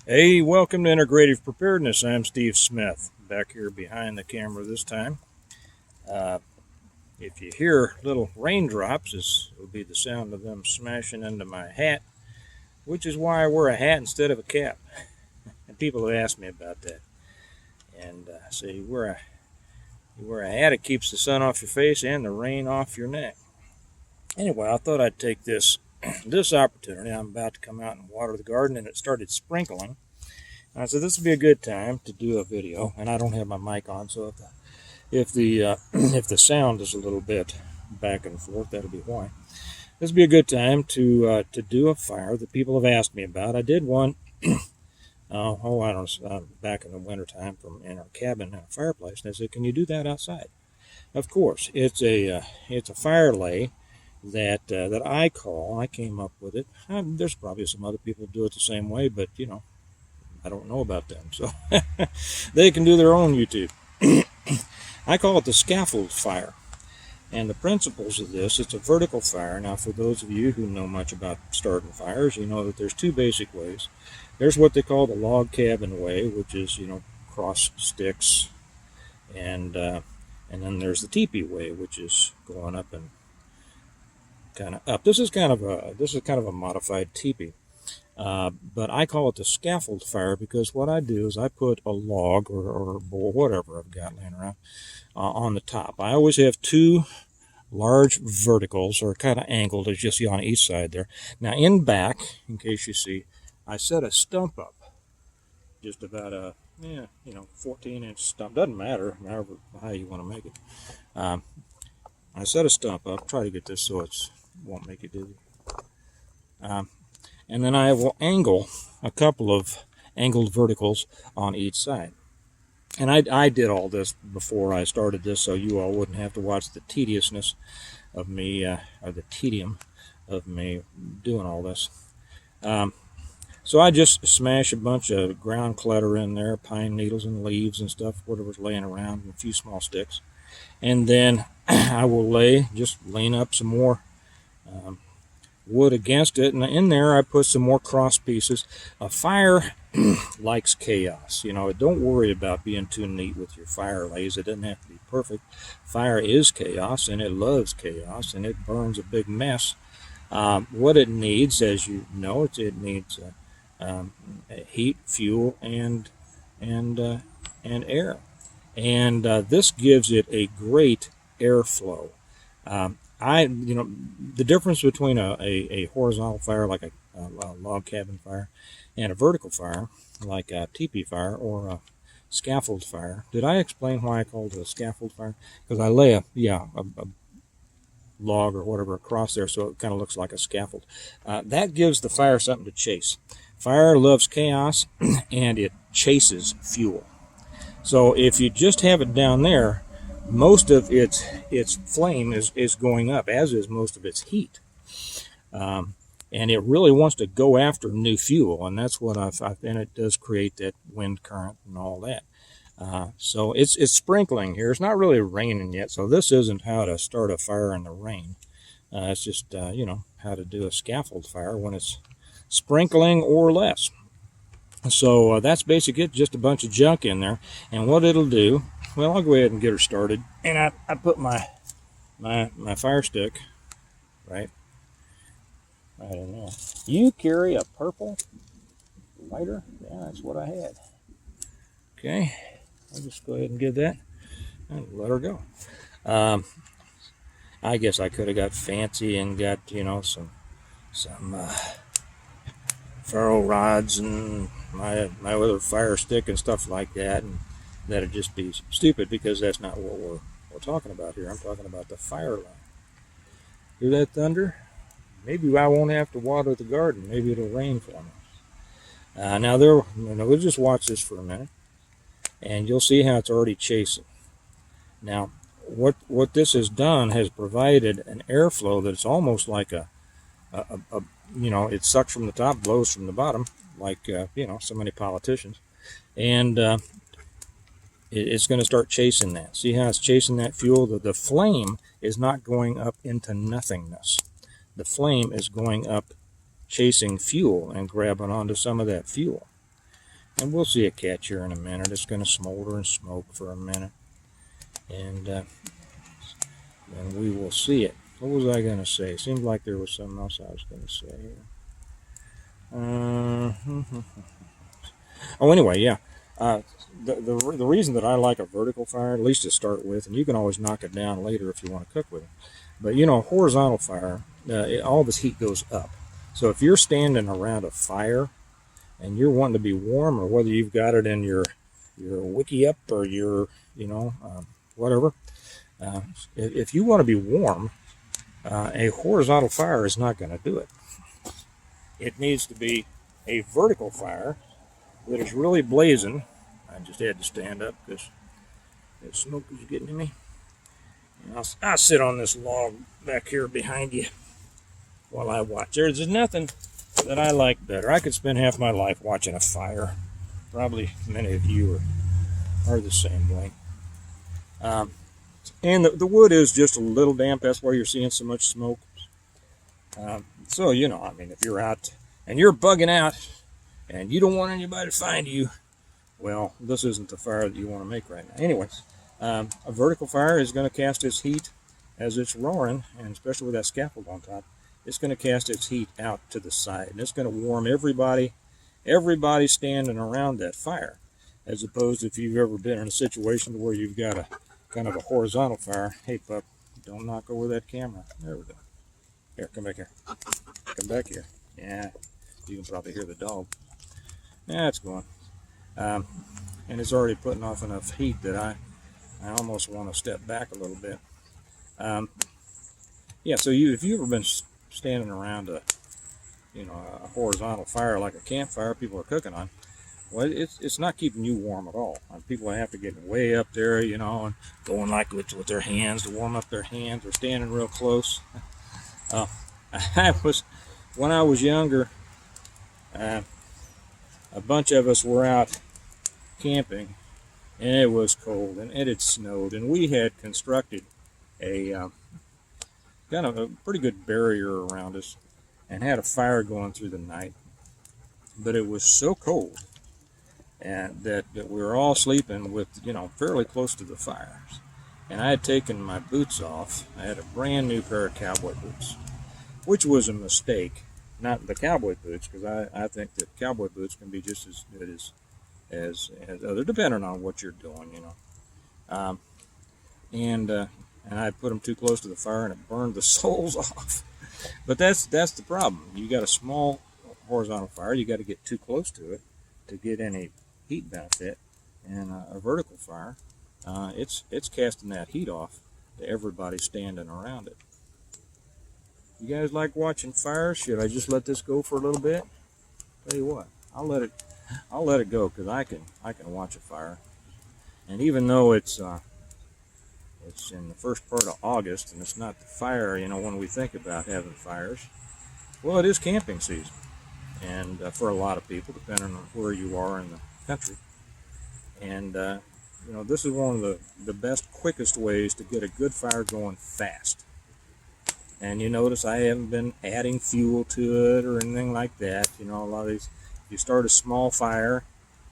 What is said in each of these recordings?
Hey, welcome to Integrative Preparedness. I'm Steve Smith, back here behind the camera this time. Uh, if you hear little raindrops, this will be the sound of them smashing into my hat, which is why I wear a hat instead of a cap. And people have asked me about that. And so you wear a hat, it keeps the sun off your face and the rain off your neck. Anyway, I thought I'd take this opportunity. I'm about to come out and water the garden, and it started sprinkling. So this would be a good time to do a video, and I don't have my mic on, so if the sound is a little bit back and forth, that'll be why. This would be a good time to do a fire that people have asked me about. I did one, I don't know, back in the wintertime in our cabin fireplace, and I said, "Can you do that outside?" Of course, it's a fire lay that I came up with it. There's probably some other people who do it the same way, but I don't know about them, so they can do their own YouTube. I call it the Scaffold Fire. And the principles of this, it's a vertical fire. Now, for those of you who know much about starting fires, you know that there's two basic ways. There's what they call the log cabin way, which is, cross sticks, and then there's the teepee way, which is going up and kind of up. This is kind of a modified teepee. But I call it the scaffold fire because what I do is I put a log or whatever I've got laying around on the top. I always have two large verticals, or kind of angled, as you see on each side there. Now in back, in case you see, I set a stump up, just about a 14-inch stump. Doesn't matter, however high you want to make it. I set a stump up. Try to get this so it won't make it dizzy. And then I will angle a couple of angled verticals on each side. And I did all this before I started this, so you all wouldn't have to watch the tediousness of me, or the tedium of me doing all this. So I just smash a bunch of ground clutter in there, pine needles and leaves and stuff, whatever's laying around, and a few small sticks. And then I will lean up some more wood against it, and in there I put some more cross pieces. A fire likes chaos. Don't worry about being too neat with your fire lays. It doesn't have to be perfect. Fire is chaos, and it loves chaos, and it burns a big mess. What it needs, as you know, it needs heat, fuel, and air, and this gives it a great airflow. The difference between a horizontal fire like a log cabin fire and a vertical fire like a teepee fire or a scaffold fire. Did I explain why I called it a scaffold fire? Because I lay a log or whatever across there so it kind of looks like a scaffold. That gives the fire something to chase. Fire loves chaos and it chases fuel. So if you just have it down there, most of its flame is going up, as is most of its heat. And it really wants to go after new fuel, and that's what and it does create that wind current and all that. So it's sprinkling here. It's not really raining yet, so this isn't how to start a fire in the rain. It's just, how to do a scaffold fire when it's sprinkling or less. So that's basically it, just a bunch of junk in there. And what it'll do, well, I'll go ahead and get her started. And I put my fire stick right in there. You carry a purple lighter? Yeah, that's what I had. Okay, I'll just go ahead and get that and let her go. I guess I could have got fancy and got, some ferro rods and my other fire stick and stuff like that, and that'd just be stupid because that's not what we're talking about here. I'm talking about the fire line. Hear that thunder? Maybe I won't have to water the garden. Maybe it'll rain for me. Now we'll just watch this for a minute, and you'll see how it's already chasing. Now, what this has done has provided an airflow that's almost like it sucks from the top, blows from the bottom, like so many politicians, and it's going to start chasing that. See how it's chasing that fuel? The flame is not going up into nothingness. The flame is going up chasing fuel and grabbing onto some of that fuel. And we'll see it catch here in a minute. It's going to smolder and smoke for a minute. And then we will see it. What was I going to say? Seemed like there was something else I was going to say here. Oh, anyway, yeah. The reason that I like a vertical fire, at least to start with, and you can always knock it down later if you want to cook with it. But horizontal fire, all this heat goes up. So if you're standing around a fire and you're wanting to be warm, or whether you've got it in your wiki up or your whatever, if you want to be warm, a horizontal fire is not going to do it. It needs to be a vertical fire that is really blazing. I just had to stand up because that smoke was getting to me. And I'll sit on this log back here behind you while I watch. There's nothing that I like better. I could spend half my life watching a fire. Probably many of you are the same way. And the wood is just a little damp. That's why you're seeing so much smoke. So, if you're out and you're bugging out and you don't want anybody to find you, well, this isn't the fire that you want to make right now. Anyways, a vertical fire is going to cast its heat as it's roaring, and especially with that scaffold on top, it's going to cast its heat out to the side, and it's going to warm everybody standing around that fire, as opposed to if you've ever been in a situation where you've got a kind of a horizontal fire. Hey, pup, don't knock over that camera. There we go. Here, come back here. Come back here. Yeah, you can probably hear the dog. Yeah, it's going. And it's already putting off enough heat that I almost want to step back a little bit. Yeah, so if you've ever been standing around a horizontal fire like a campfire people are cooking on, well, it's not keeping you warm at all. People have to get way up there, and going like with their hands to warm up their hands, or standing real close. When I was younger, a bunch of us were out camping, and it was cold, and it had snowed, and we had constructed a kind of a pretty good barrier around us, and had a fire going through the night. But it was so cold, and that we were all sleeping with fairly close to the fires. And I had taken my boots off. I had a brand new pair of cowboy boots, which was a mistake. Not the cowboy boots, because I think that cowboy boots can be just as good as other, depending on what you're doing, and I put them too close to the fire, and it burned the soles off. But that's the problem. You got a small horizontal fire, you got to get too close to it to get any heat benefit. And a vertical fire, it's casting that heat off to everybody standing around it. You guys like watching fires? Should I just let this go for a little bit? Tell you what, I'll let it go, because I can watch a fire. And even though it's in the first part of August, and it's not the fire, when we think about having fires, well, it is camping season. And for a lot of people, depending on where you are in the country. And this is one of the best, quickest ways to get a good fire going fast. And you notice I haven't been adding fuel to it or anything like that. A lot of these, you start a small fire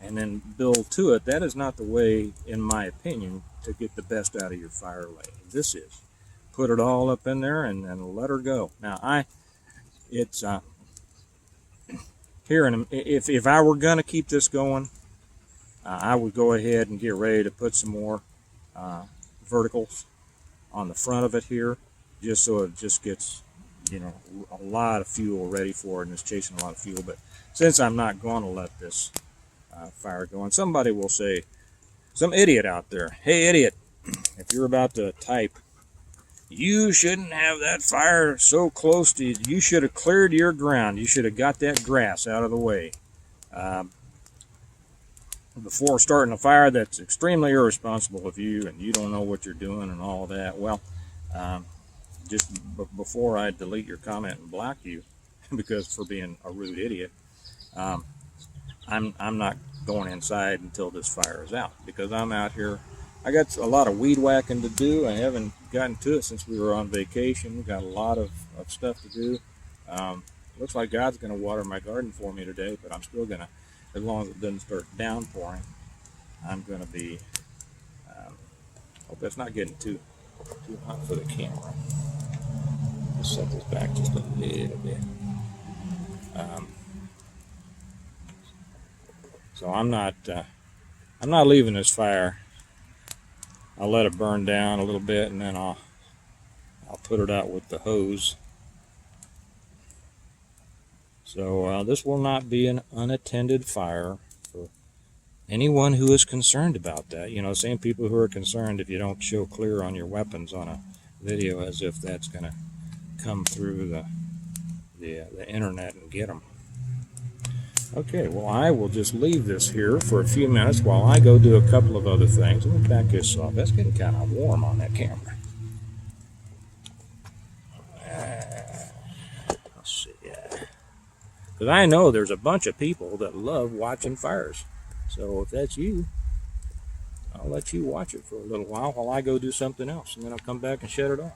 and then build to it. That is not the way, in my opinion, to get the best out of your fire lay. This is. Put it all up in there and let her go. Now, if I were going to keep this going, I would go ahead and get ready to put some more verticals on the front of it here, just so it just gets, a lot of fuel ready for it, and it's chasing a lot of fuel. But since I'm not going to let this fire go, and somebody will say, some idiot out there, hey idiot, if you're about to type, you shouldn't have that fire so close to you. You should have cleared your ground. You should have got that grass out of the way before starting a fire. That's extremely irresponsible of you, and you don't know what you're doing and all that. Well, just before I delete your comment and block you because for being a rude idiot, I'm not going inside until this fire is out, because I'm out here. I got a lot of weed whacking to do. I haven't gotten to it since we were on vacation. We've got a lot of stuff to do. Looks like God's going to water my garden for me today, but I'm still going to as long as it doesn't start downpouring, I'm going to be, hope that's not getting too hot for the camera. Just set this back just a little bit. So I'm not leaving this fire. I'll let it burn down a little bit, and then I'll put it out with the hose. So this will not be an unattended fire for anyone who is concerned about that. You know, same people who are concerned if you don't show clear on your weapons on a video, as if that's going to come through the internet and get them. Okay, well, I will just leave this here for a few minutes while I go do a couple of other things. Let me back this off. That's getting kind of warm on that camera. Let's see. Because I know there's a bunch of people that love watching fires. So if that's you, I'll let you watch it for a little while I go do something else, and then I'll come back and shut it off.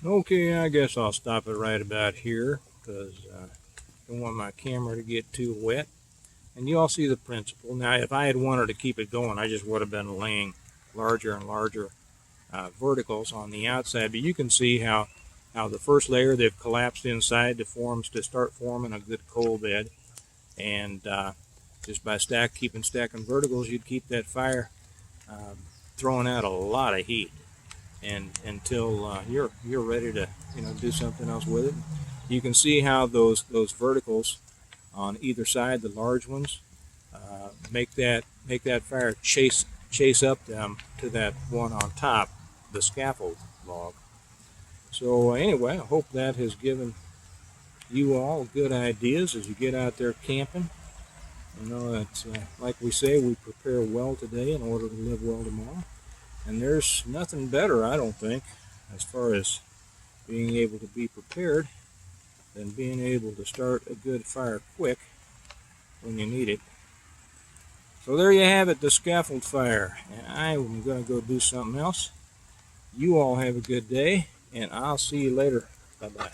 Okay, I guess I'll stop it right about here because I don't want my camera to get too wet. And you all see the principle. Now, if I had wanted to keep it going, I just would have been laying larger and larger verticals on the outside. But you can see how the first layer they've collapsed inside to start forming a good coal bed. And just by keeping stacking verticals, you'd keep that fire throwing out a lot of heat, and until you're ready to do something else with it. You can see how those verticals on either side, the large ones, make that fire chase up them to that one on top, the scaffold log. So anyway, I hope that has given you all good ideas as you get out there camping. It's like we say, we prepare well today in order to live well tomorrow. And there's nothing better, I don't think, as far as being able to be prepared than being able to start a good fire quick when you need it. So there you have it, the scaffold fire. And I'm going to go do something else. You all have a good day, and I'll see you later. Bye-bye.